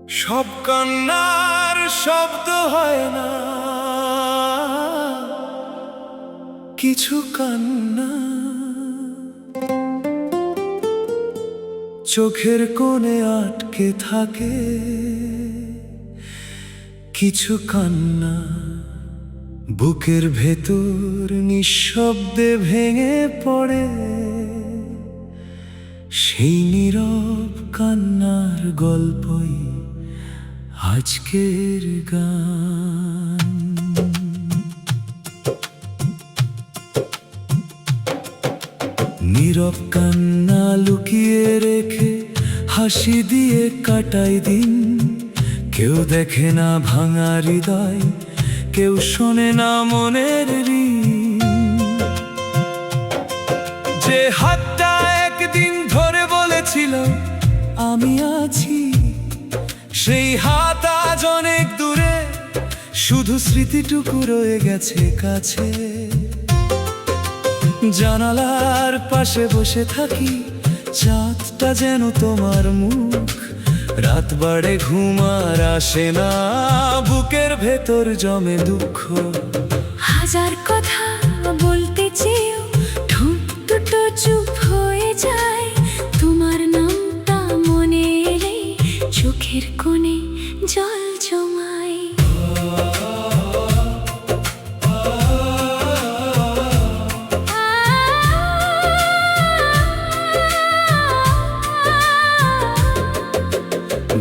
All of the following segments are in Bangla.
সব কান্নার শব্দ হয় না, কিছু কান্না চোখের কোণে আটকে থাকে, কিছু কান্না বুকের ভেতর নিঃশব্দে ভেঙে পড়ে। সেই নীরব কান্নার গল্পই আজকের গান। নীরব কান্না লুকিয়ে রেখে হাসি দিয়ে কাটাই দিন। কেউ দেখে না ভাঙা হৃদয়, কেউ শোনে না মনের ঋণ। যে হাতটা একদিন ধরে বলেছিল আমি আছি, সেই হাত আজ অনেক দূরে, শুধু স্মৃতিটুকু রয়ে গেছে কাছে। জানালার পাশে বসে থাকি, চাঁদটা যেন তোমার মুখ। রাত বাড়ে ঘুম আর আসে না, বুকের ভেতর জমে দুঃখ। হাজার কথা বলতে চেয়েও ঠোঁট দুটো চুপ হয়ে যায়। তোমার নামটা মনে এলে চোখের কোণে জল জমায়।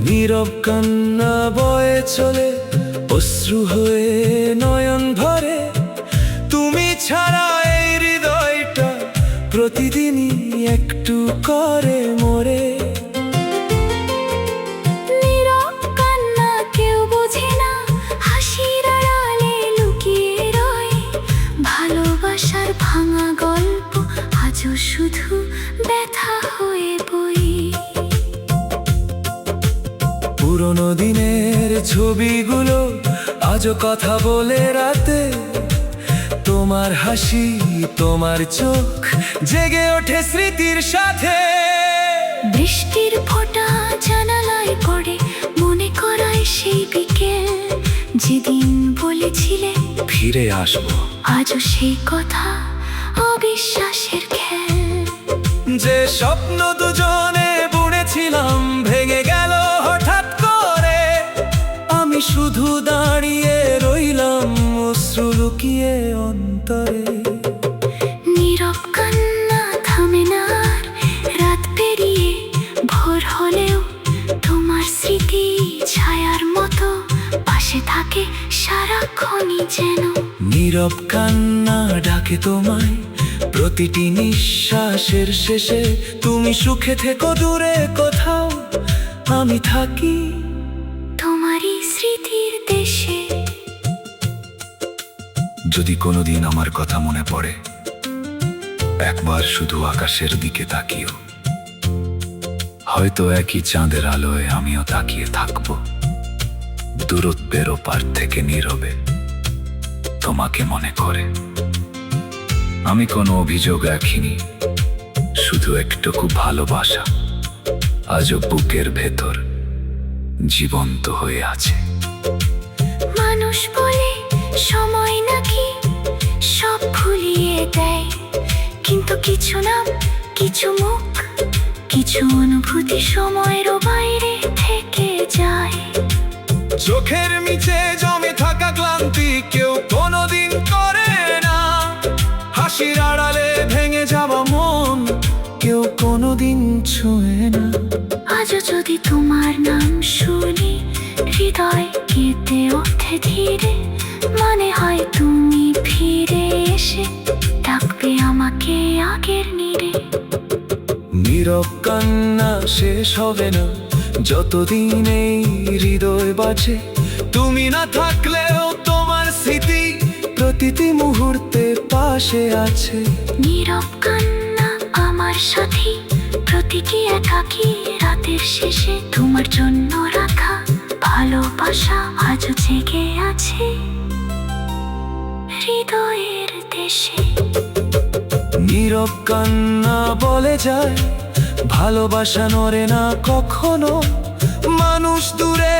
নীরব কান্না বয়ে চলে, অশ্রু হয়ে নয়ন ভরে। তুমি ছাড়া এই হৃদয়টা প্রতিদিনই একটু করে মরে। নীরব কান্না কেউ বোঝে না, হাসির আড়ালে লুকিয়ে রয়। ভালোবাসার ভাঙা গল্প আজও শুধু ব্যথা হয়ে বই। পুরোনো দিনের ছবিগুলো আজও কথা বলে রাতে। তোমার হাসি, তোমার চোখ জেগে ওঠে স্মৃতির সাথে। বৃষ্টির ফোঁটা জানালায় পড়ে, মনে করায় সেই বিকেল যেদিন বলেছিলে ফিরে আসবো। আজও সেই কথা অবিশ্বাসের খেল। যে স্বপ্ন দুজনে বুনেছিলাম ভেঙে গেল হঠাৎ করে। আমি শুধু দাঁড়িয়ে রইলাম অশ্রু লুকিয়ে অন্তরে। নীরব কান্না থামে না আর, রাত পেরিয়ে ভোর হলেও তোমার স্মৃতি ছায়ার মতো পাশে থাকে সারাক্ষণই যেন। নীরব কান্না ডাকে তোমায় প্রতিটি নিঃশ্বাসের শেষে। তুমি সুখে থেকো দূরে কোথাও, আমি থাকি তোমারই স্মৃতির দেশে। যদি কোনোদিন আমার কথা মনে পড়ে, একবার শুধু আকাশের দিকে তাকিও। হয়তো একই চাঁদের আলোয় আমিও তাকিয়ে থাকবো, দূরত্বের ওপার থেকে নীরবে তোমাকে মনে করে। আমি কোনো অভিযোগ রাখিনি, শুধু একটুকু ভালোবাসা আজও বুকের ভেতর জীবন্ত হয়ে আছে। মানুষ বলে সময় নাকি সব ভুলিয়ে দেয়, কিন্তু কিছু নাম, কিছু মুখ, কিছু অনুভূতি সময়েরও বাইরে থেকে যায়। চোখের নিচে জমে থাকা ক্লান্তি কেউ কোনোদিন করে না। হাসির আড়ালে ভেঙে যাওয়া মন কেউ কোনোদিন ছুঁয়ে না। আজও যদি তোমার নাম শুনি, হৃদয় কেঁদে ওঠে ধীরে। মনে হয় তুমি ফিরে এসে ডাকবে আমাকে আগের নীড়ে। নীরব কান্না শেষ হবে না যতদিন এই হৃদয় বাজে। তুমি না থাকলেও তোমার স্মৃতি প্রতিটি মুহূর্তে পাশে আছে। নীরব কান্না আমার সাথী, প্রতিটি একাকী রাতের শেষে তোমার জন্য রাখা ভালোবাসা আজও জেগে আছে হৃদয়ের দেশে। নীরব কান্না বলে যায় ভালোবাসা নড়ে না কখনো। মানুষ দূরে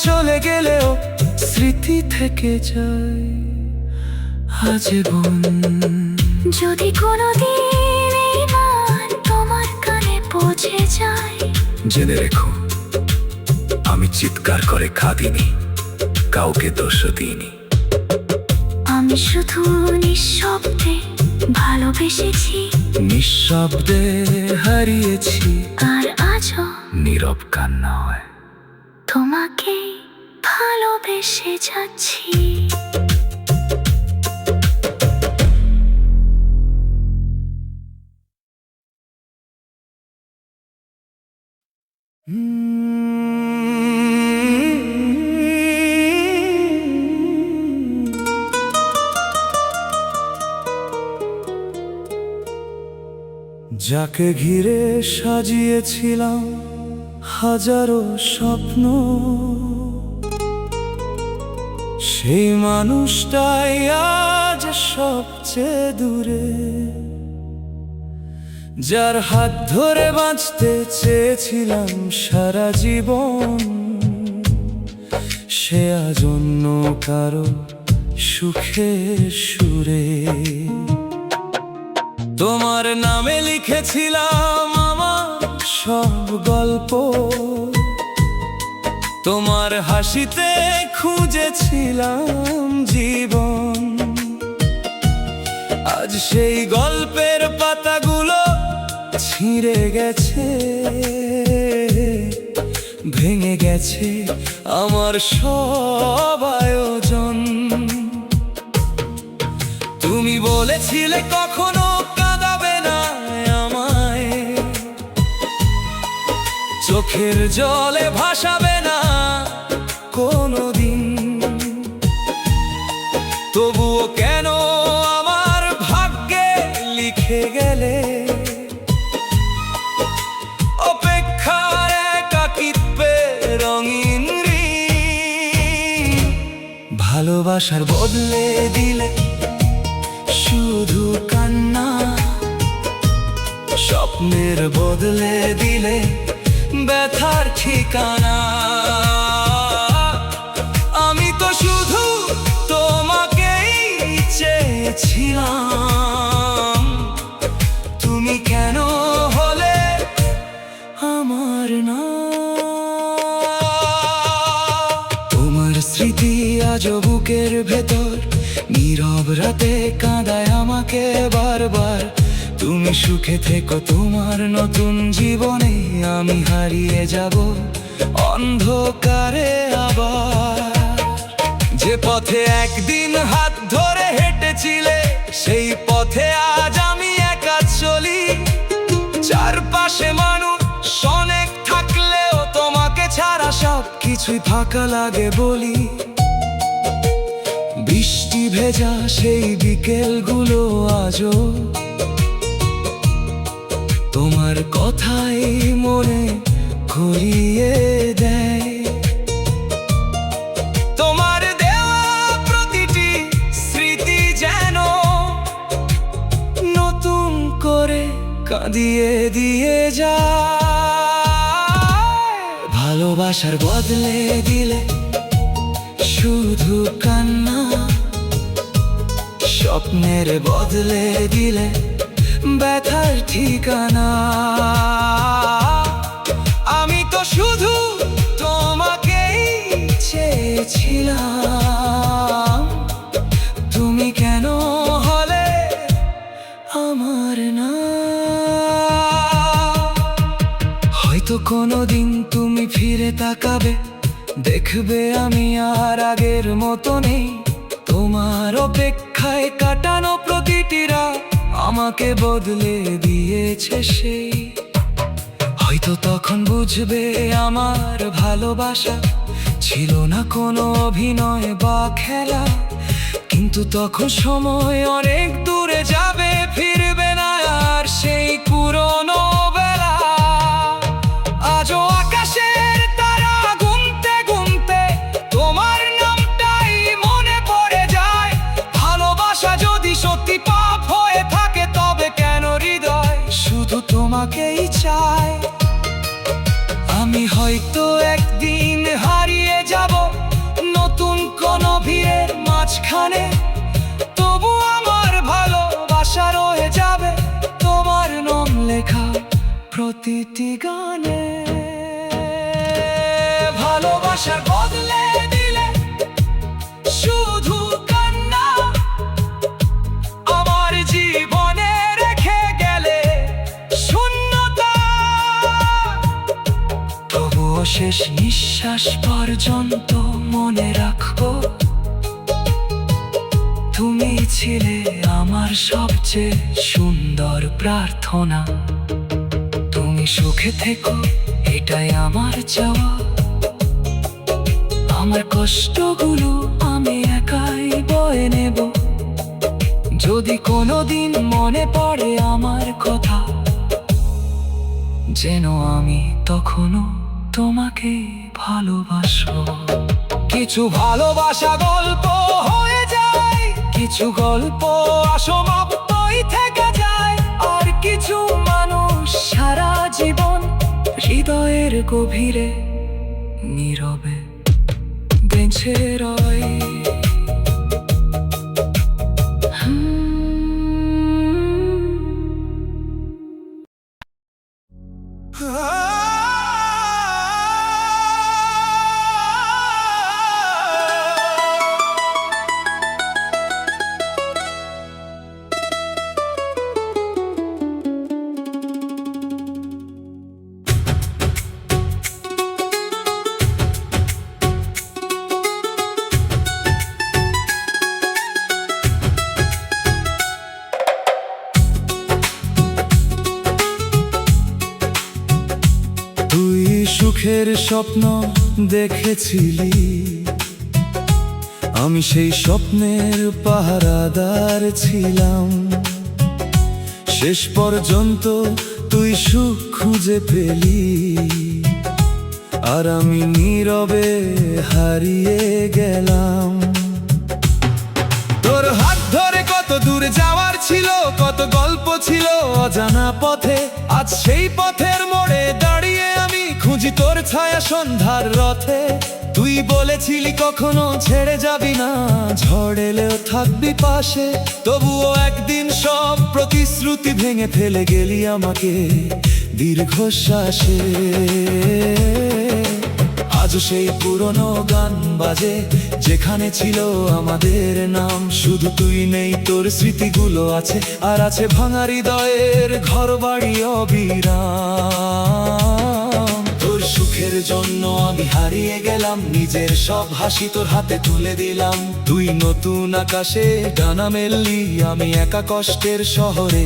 চলে গেলেও স্মৃতি থেকে যায় আজীবন। যদি কোনোদিন এই গান তোমার কানে পৌঁছে যায়, জেনে রেখো আমি চিৎকার করে কাঁদিনি, কাউকে দোষ দিইনি। আমি শুধু নিঃশব্দে ভালোবেসেছি, নিঃশব্দে হারিয়েছি, আর আজও নীরব কান্না হয় তোমাকে ভালোবেসে যাচ্ছি। যাকে ঘিরে সাজিয়েছিলাম হাজারো স্বপ্ন, সেই মানুষটাই আজ সবচেয়ে দূরে। যার হাত ধরে বাঁচতে চেয়েছিলাম সারা জীবন, সে আজ অন্য কারো সুখে সুরে। তোমার নামে লিখেছিলাম আমার সব গল্প, তোমার হাসিতে খুঁজেছিলাম জীবন। আজ সেই গল্পের পাতাগুলো ছিঁড়ে গেছে, ভেঙে গেছে আমার সব আয়োজন। তুমি বলেছিলে কখনো কাঁদাবে না আমায়, চোখের জলে ভাসাবে না কোনোদিন। তবুও কেন আমার ভাগ্যে লিখে গেলে অপেক্ষার একাকিত্বে রঙিন ঋণ। ভালোবাসার বদলে দিলে শুধু কান্না, স্বপ্নের বদলে দিলে ব্যথার ঠিকানা। আমি তো শুধু তোমাকেই চেয়েছিলাম, তুমি কেন হলে আমার না? তোমার স্মৃতি আজও বুকের ভেতর নীরব রাতে কাঁদায় আমাকে বারবার। তুমি সুখে থেকো তোমার নতুন জীবনে, আমি হারিয়ে যাব অন্ধকারে আবার। যে পথে একদিন হাত ধরে হেঁটেছিলে, সেই পথে আজ আমি একা চলি। চারপাশে মানুষ অনেক থাকলেও তোমাকে ছাড়া সব কিছুই ফাঁকা লাগে বলি। বৃষ্টি ভেজা সেই বিকেলগুলো আজও তোমার কথাই মনে করিয়ে দেয়। তোমার দেওয়া প্রতিটি স্মৃতি যেন নতুন করে কাঁদিয়ে দিয়ে যায়। ভালোবাসার বদলে দিলে শুধু কান্না, স্বপ্নের বদলে দিলে ব্যথার ঠিকানা। আমি তো শুধু তোমাকেই চেয়েছিলাম, তুমি কেন হলে আমার না? হয়তো কোনোদিন তুমি ফিরে তাকাবে, দেখবে আমি আর আগের মতো নেই। তোমার অপেক্ষায় কাটানো প্রতিটি রাত আমাকে বদলে দিয়েছে সেই। হয়তো তখন বুঝবে আমার ভালোবাসা ছিল না কোনো অভিনয় বা খেলা। কিন্তু তখন সময় অনেক দূরে যাবে, ফিরবে না আর সেই পুরনো বেলা। আজও আকাশের তারা গুনতে গুনতে তোমার নামটাই মনে পড়ে যায়। ভালোবাসা যদি সত্যি পাপ হয়ে থাকে, তবে কেন হৃদয় শুধু তোমাকেই চায়। আমি হয়তো একদিন হারিয়ে যাব নতুন কোন ভিড়ের মাঝখানে, তবু আমার ভালোবাসা রয়ে যাবে তোমার নাম লেখা প্রতিটি গানে। ভালোবাসা বদলে দিলে শুধু কান্না, আমার জীবনে রেখে গেলে শূন্যতা, তবুও শেষ নিঃশ্বাস পর্যন্ত মনে রাখবো তুমি ছিলে আমার সবচেয়ে সুন্দর প্রার্থনা। তুমি সুখে থেকো এটাই আমার চাওয়া, আমার কষ্টগুলো আমি একাই বয়ে নেব। যদি কোনোদিন মনে পড়ে আমার কথা, যেন আমি তখনও তোমাকে ভালোবাসবো। কিছু ভালোবাসা গল্প হয়ে যায়, কিছু গল্প অসমাপ্তই থেকে যায়, আর কিছু মানুষ সারা জীবন হৃদয়ের গভীরে নীরবে বেঁচে রয়। তুই সুখের স্বপ্ন দেখেছিলি, আমি সেই স্বপ্নের পাহারাদার ছিলাম। শেষ পর্যন্ত তুই সুখ খুঁজে পেলি, আর আমি নীরবে হারিয়ে গেলাম। তোর হাত ধরে কত দূরে যাওয়ার ছিল, কত গল্প ছিল অজানা পথে, আজ সেই পথের মোড়ে দাঁড়িয়ে আমি খুঁজি তোর ছায়া সন্ধ্যার রথে। তুই বলেছিলি কখনো ছেড়ে যাবি না, ঝড় এলেও থাকবি পাশে, তবুও একদিন সব প্রতিশ্রুতি ভেঙে ফেলে গেলি আমাকে দীর্ঘশ্বাসে। আজও সেই পুরনো গান বাজে, যেখানে ছিল আমাদের নাম। শুধু তুই নেই, তোর স্মৃতিগুলো আছে, আর আছে ভাঙা হৃদয়ের ঘর বাড়ি অবিরাম। তোর সুখের জন্য আমি হারিয়ে গেলাম, নিজের সব হাসি তোর হাতে তুলে দিলাম। তুই নতুন আকাশে ডানা মেললি, আমি একা কষ্টের শহরে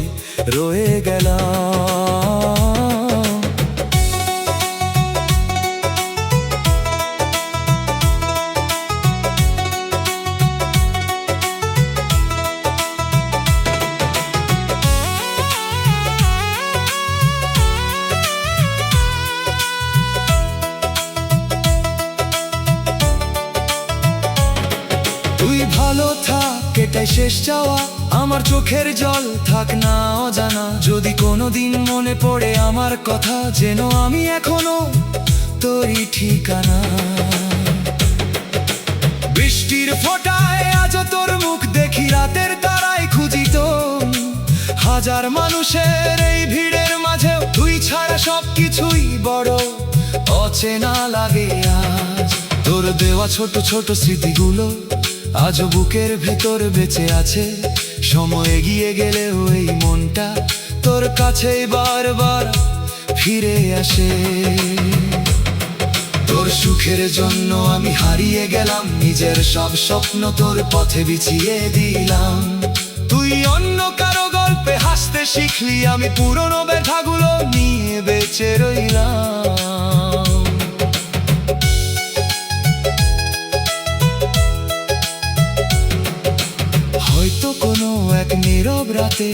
রয়ে গেলাম। তুই ভালো থাক এটাই শেষ চাওয়া, আমার চোখের জল থাক না অজানা। যদি কোনোদিন মনে পড়ে আমার কথা, যেন আমি এখনো তোরই ঠিকানা। বৃষ্টির ফোঁটায় আজও তোর মুখ দেখি, রাতের তারায় খুঁজি তো। হাজার মানুষের এই ভিড়ের মাঝেও তুই ছাড়া সব কিছুই বড় অচেনা লাগে আজ। তোর দেওয়া ছোট ছোট স্মৃতিগুলো আজও বুকের ভেতর বেঁচে আছে। সময় এগিয়ে গেলেও এই মনটা তোর কাছেই বারবার ফিরে আসে। তোর সুখের জন্য আমি হারিয়ে গেলাম, নিজের সব স্বপ্ন তোর পথে বিছিয়ে দিলাম। তুই অন্য কারো গল্পে হাসতে শিখলি, আমি পুরনো ব্যথাগুলো নিয়ে বেঁচে রইলাম। হয়তো কোনো এক নীরব রাতে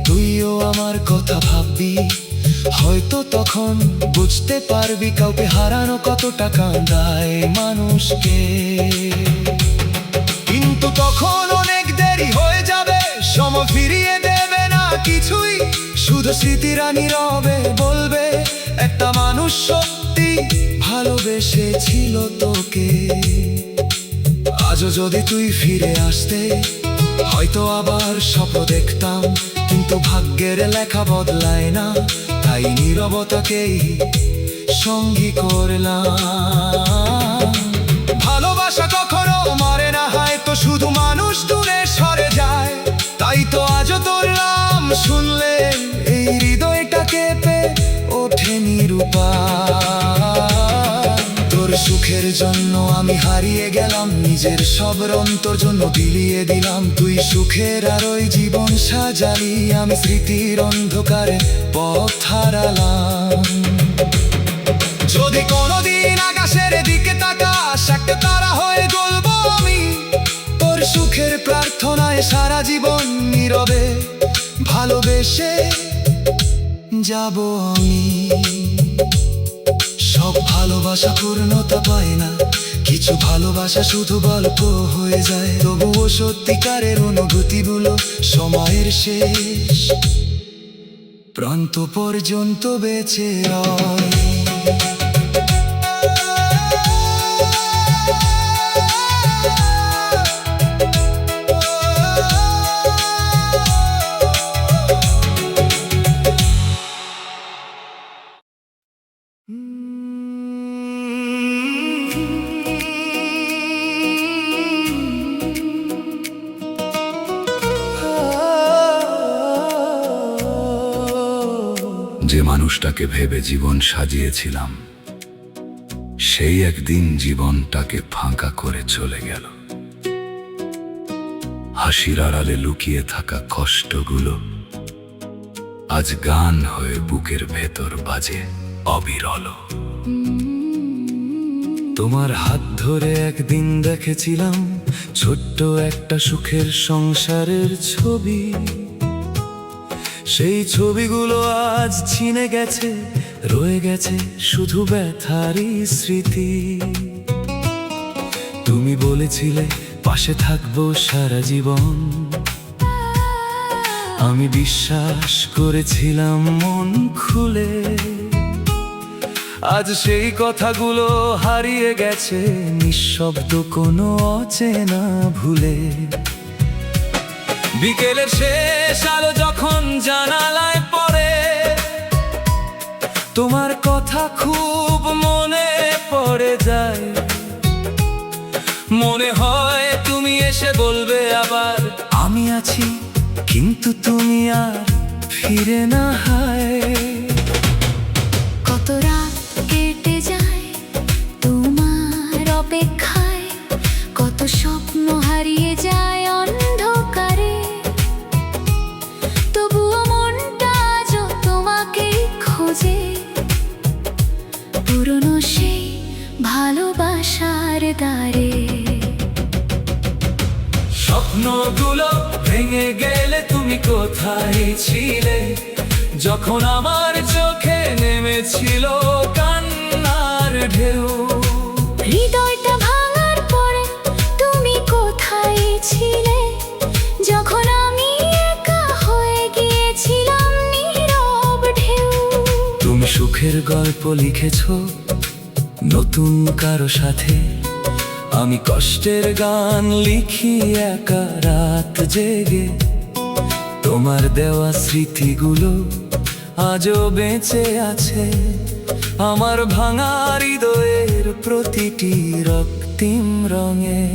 তুইও আমার কথা ভাববি, হয়তো তখন বুঝতে পারবি কাউকে হারানো কতটা কাঁদায় মানুষকে। কিন্তু তখন অনেক দেরি হয়ে যাবে, সময় ফিরিয়ে দেবে না কিছুই, শুধু স্মৃতিরা নীরবে বলবে একটা মানুষ সত্যি সত্যি ভালোবেসেছিল তোকে। আজও যদি তুই ফিরে আসতে, হয়তো আবার স্বপ্ন দেখতাম, কিন্তু ভাগ্যের লেখা বদলায় না, তাই নীরবতাকেই সঙ্গী করলাম। ভালোবাসা কখনো মরে না, হয়তো শুধু মানুষ দূরে সরে যায়। তাই তো আজও তোর নাম শুনলে এই হৃদয়টা কেঁপে ওঠে নিরুপায়। তোর সুখের জন্য আমি হারিয়ে গেলাম, নিজের সব রং তোর জন্য বিলিয়ে দিলাম। তুই সুখের আর ওই জীবন সাজালি, আমি স্মৃতির অন্ধকারে পথ হারালাম। যদি কোনোদিন আকাশের দিকে তাকাস, একটা তারা হয়ে জ্বলবো আমি। তোর সুখের প্রার্থনায় সারা জীবন নীরবে ভালোবেসে যাব আমি। সব ভালোবাসা পূর্ণতা পায় না, কিছু ভালোবাসা শুধু গল্প হয়ে যায়। তবুও সত্যিকারের অনুভূতিগুলো সময়ের শেষ প্রান্ত পর্যন্ত বেঁচে রয়। যে মানুষটাকে ভেবে জীবন সাজিয়েছিলাম, সেই একদিন জীবনটাকে ফাঁকা করে চলে গেল। হাসির আড়ালে লুকিয়ে থাকা কষ্টগুলো আজ গান হয়ে বুকের ভেতর বাজে অবিরল। তোমার হাত ধরে একদিন দেখেছিলাম ছোট্ট একটা সুখের সংসারের ছবি। সেই ছবিগুলো আজ ছিনে গেছে, রয়ে গেছে শুধু ব্যথারই স্মৃতি। তুমি বলেছিলে পাশে থাকবো সারা জীবন, আমি বিশ্বাস করেছিলাম মন খুলে। আজ সেই কথাগুলো হারিয়ে গেছে নিঃশব্দ কোনো অচেনা ভুলে। বিকেলের শেষ আলো যখন জানালায় পড়ে, তোমার কথা খুব মনে পড়ে যায়। মনে হয় তুমি এসে বলবে আবার, আমি আছি কিন্তু তুমি আর ফিরে না। হায় কত রাত কেটে যায় তোমার অপেক্ষায়, কত স্বপ্ন হারিয়ে যায় অন্ধকারে। তবুও মনটা আজও তোমাকেই খোঁজে, পুরনো সেই ভালোবাসার দ্বারে। স্বপ্নগুলো ভেঙে গেলে তুমি কোথায় ছিলে, যখন আমার চোখে নেমেছিল কান্নার ঢেউ। হৃদয়টা ভাঙার পরে তুমি কোথায় ছিলে, যখন আমি একা হয়ে গিয়েছিলাম নীরব ঢেউ। তুমি সুখের গল্প লিখেছো নতুন কারো সাথে, আমি কষ্টের গান লিখি একা রাত জেগে। তোমার দেওয়া স্মৃতিগুলো আজও বেঁচে আছে আমার ভাঙা হৃদয়ের প্রতিটি রক্তিম রঙে।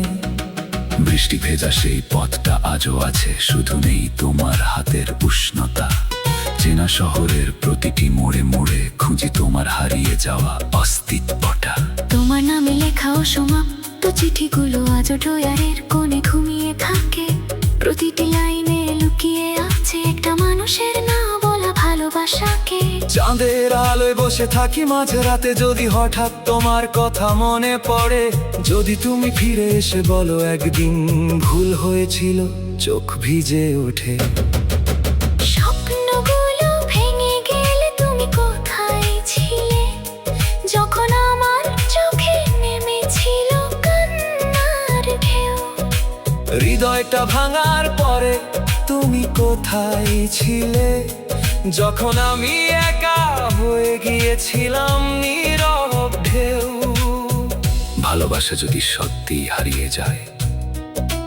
বৃষ্টি ভেজা সেই পথটা আজও আছে, শুধু নেই তোমার হাতের উষ্ণতা। চেনা শহরের প্রতিটি মোড়ে মোড়ে খুঁজি তোমার হারিয়ে যাওয়া অস্তিত্বটা। তোমার নামে লেখা অসমাপ্ত চিঠিগুলো আজও ড্রয়ারের কোণে ঘুমিয়ে থাকে। প্রতিটি লাইনে লুকিয়ে আছে একটা মানুষের না বলা ভালোবাসাকে। চাঁদের আলোয় বসে থাকি মাঝে রাতে, যদি হঠাৎ তোমার কথা মনে পড়ে। যদি তুমি ফিরে এসে বলো একদিন ভুল হয়েছিল, চোখ ভিজে ওঠে। স্বপ্নগুলো ভেঙে গেলে তুমি কোথায় ছিলে, যখন আমার চোখে নেমেছিল কান্নার ঢেউ। হৃদয়টা ভাঙার পরে তুমি কোথায় ছিলে, যখন আমি একা হয়ে গিয়েছিলাম নীরব ভালোবাসা যদি সত্যি হারিয়ে যায়,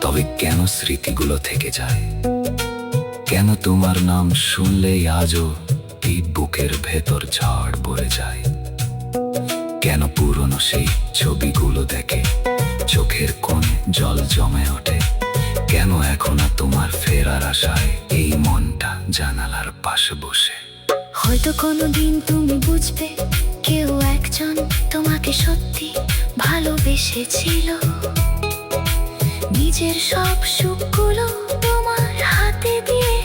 তবে কেন স্মৃতিগুলো থেকে যায়? কেন তোমার নাম শুনলেই আজও এই বুকের ভেতর ঝড় বয়ে যায়? কেন পুরনো সেই ছবিগুলো দেখে চোখের কোণে জল জমে ওঠে? কেন এখন আর তোমার ফেরার আশায় এই মনটা জানালার পাশে বসে? হয়তো কোনোদিন তুমি বুঝবে, কেউ একজন তোমাকে সত্যি ভালোবেসেছিল, নিজের সব সুখগুলো তোমার হাতে দিয়ে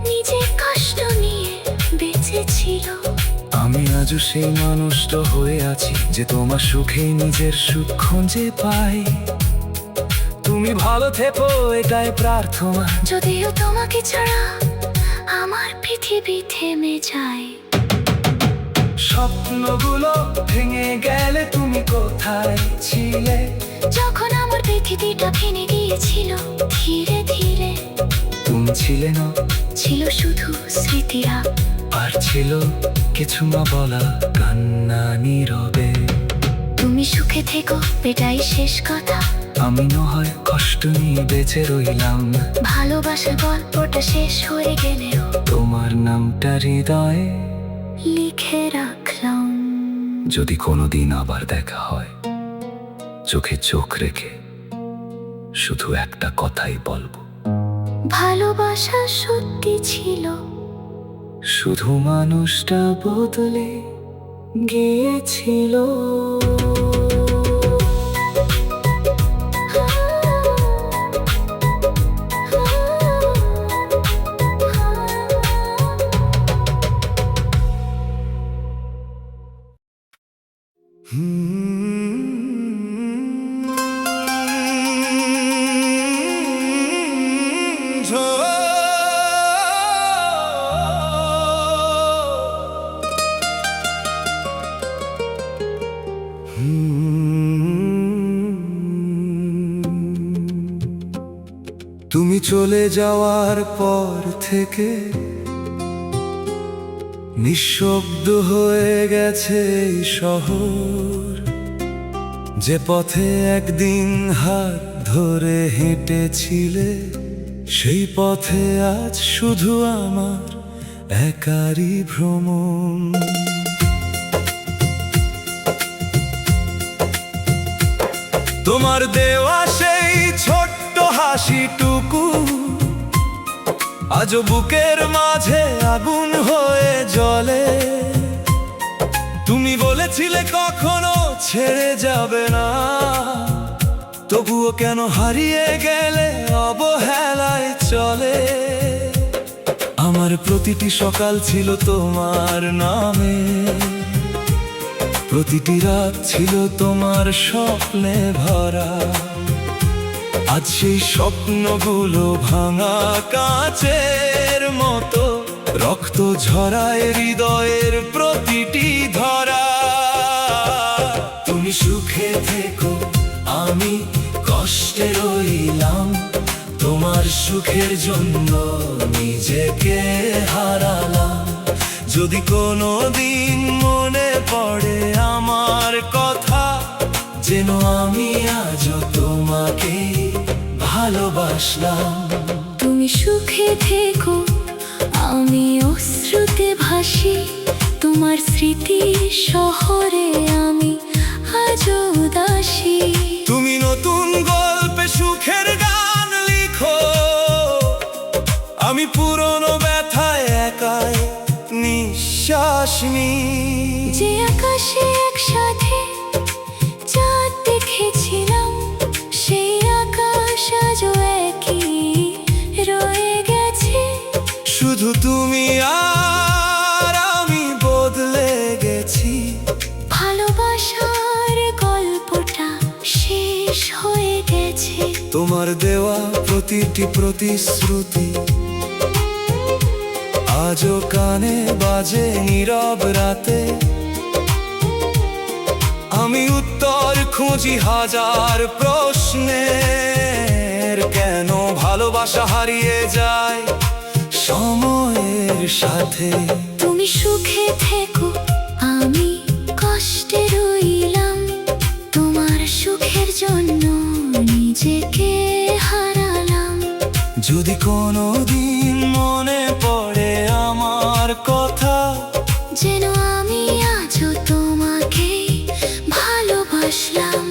নিজে কষ্ট নিয়ে বেঁচেছিল। আমি আজও সেই মানুষটা হয়ে আছি যে তোমার সুখেই নিজের সুখ খুঁজে পাই। তুমি ভালো থেকো এটাই প্রার্থনা, যদিও তোমাকে ছাড়া আমার পৃথিবী থেমে যায়। স্বপ্নগুলো ভেঙে গেলে তুমি কোথায় ছিলে? যখন আমার পৃথিবীটা ভেঙে গিয়েছিল ধীরে ধীরে, তুমি ছিলে না, ছিল শুধু স্মৃতিরা, আর ছিল কিছু না বলা কান্না নীরবে। তুমি সুখে থেকো এটাই শেষ কথা, আমি নয় কষ্ট নিয়ে বেঁচে রইলাম। ভালোবাসার গল্পটা শেষ হয়ে গেলেও তোমার নামটা হৃদয়ে লিখে রাখলাম। যদি কোনোদিন আবার দেখা হয়, চোখে চোখ রেখে শুধু একটা কথাই বলবো, ভালোবাসা সত্যি ছিল, শুধু মানুষটা বদলে গিয়েছিল। তুমি চলে যাওয়ার পর থেকে নিঃশব্দ হয়ে গেছে এই শহর। যে পথে একদিন হাত ধরে হেঁটেছিলে, সেই পথে আজ শুধু আমার একারই ভ্রমণ। তোমার দেওয়া সেই ছোট্ট হাসিটুকু আজও বুকের মাঝে আগুন হয়ে জ্বলে। তুমি বলেছিলে কখনো ছেড়ে যাবে না, তবুও কেন হারিয়ে গেলে অবহেলায় চলে। আমার প্রতিটি সকাল ছিল তোমার নামে, প্রতিটি রাত ছিল তোমার স্বপ্নে ভরা। আজ সেই স্বপ্নগুলো ভাঙা কাচের মতো, রক্ত ঝরায় হৃদয়ের প্রতিটি ধরা। তুমি সুখে থেকো, আমি কষ্টে রইলাম, তোমার সুখের জন্য নিজেকে হারালাম। যদি কোনো দিন মনে পড়ে আমার কথা, যেন আমি আজও তোমাকে ভালোবাসলাম। তুমি সুখে থেকো, আমি অশ্রুতে ভাসি, তোমার স্মৃতি শহরে আমি আজও উদাসী। তুমি নতুন গল্পে সুখের গান লিখো, আমি পুরনো ব্যথায় একাই নিঃশ্বাস নিই। যে আকাশে একসাথে চাঁদ দেখেছিলাম, সেই আকাশ আজও একই রয়ে গেছে। শুধু তুমি আর আমি বদলে গেছি, ভালোবাসার গল্পটা শেষ হয়ে গেছে। তোমার দেওয়া প্রতিটি প্রতিশ্রুতি আজও কানে বাজে নীরব রাতে। আমি উত্তর খুঁজি হাজার প্রশ্নের, কেন ভালোবাসা হারিয়ে যায় সময়ের সাথে। তুমি সুখে থেকো, আমি কষ্টে রইলাম, তোমার জন্য নিজেকে হারালাম। যদি কোনো দিন মনে পড়ে আমার কথা, যেন আমি আজও তোমাকে ভালোবাসলাম।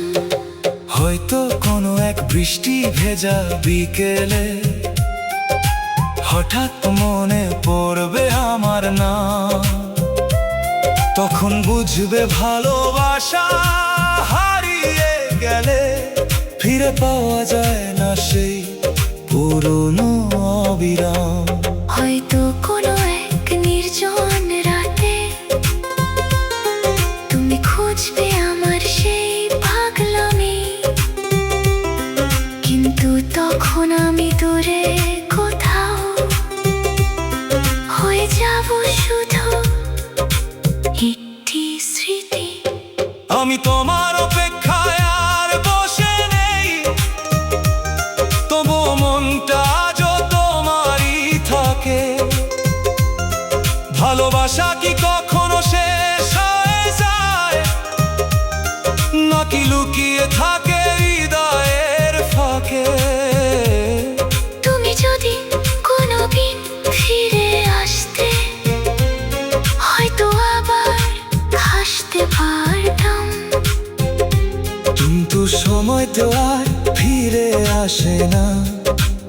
হয়তো কোনো এক বৃষ্টি ভেজা বিকেলে হঠাৎ মনে পড়বে আমার নাম। তখন বুঝবে ভালোবাসা হারিয়ে গেলে ফিরে পাওয়া যায় না সেই পুরনো অবিরাম। হয়তো কোনো এক নির্জন রাতে তুমি খুঁজবে আমার সেই পাগলামি, কিন্তু তখন আমি দূরে কোথাও হয়ে যাব শুধু একটি স্মৃতি। আমি তোমার অপেক্ষায় আর বসে নেই, তবু মনটা আজও তোমারই থাকে। ভালোবাসা কি কখনো শেষ হয়ে যায়, নাকি লুকিয়ে থাকে হৃদয়ের ফাঁকে? তুমি যদি কোনোদিন ফিরে আসতে, হয়তো আবার হাসতে পারতাম। কিন্তু সময় তো আর ফিরে আসে না,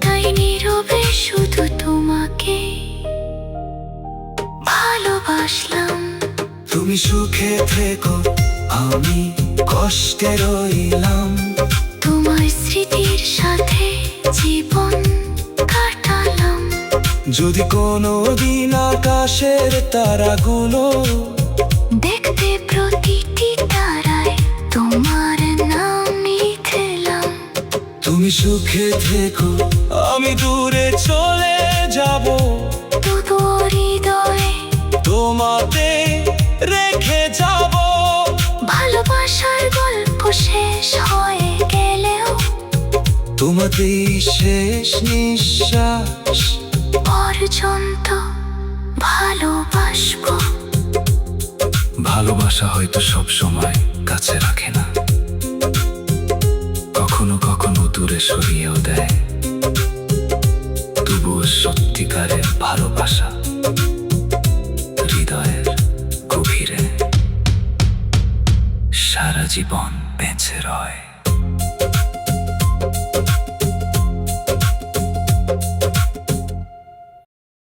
তাই নীরবে শুধু তোমাকে ভালোবাসলাম। তুমি সুখে থেকো, আমি কষ্টে রইলাম। তোমার স্মৃতির সাথে জীবন কাটালাম। যদি কোনো দিন আকাশের তারাগুলো দেখতে প্রতিটি তারায় তোমার নাম লিখলাম। তুমি সুখে থেকো, আমি দূরে চলে যাব, তবু হৃদয়ে তোমাতে রেখে যাব। ভালোবাসার গল্প শেষ হয়ে গেলেও তোমাতেই শেষ নিঃশ্বাস পর্যন্ত ভালোবাসবো। ভালোবাসা হয়তো সব সময় কাছে রাখে না, কখনো কখনো দূরে সরিয়েও দেয়। তবুও সত্যিকারের ভালোবাসা হৃদয়ের গভীরে সারা জীবন বেঁচে রয়।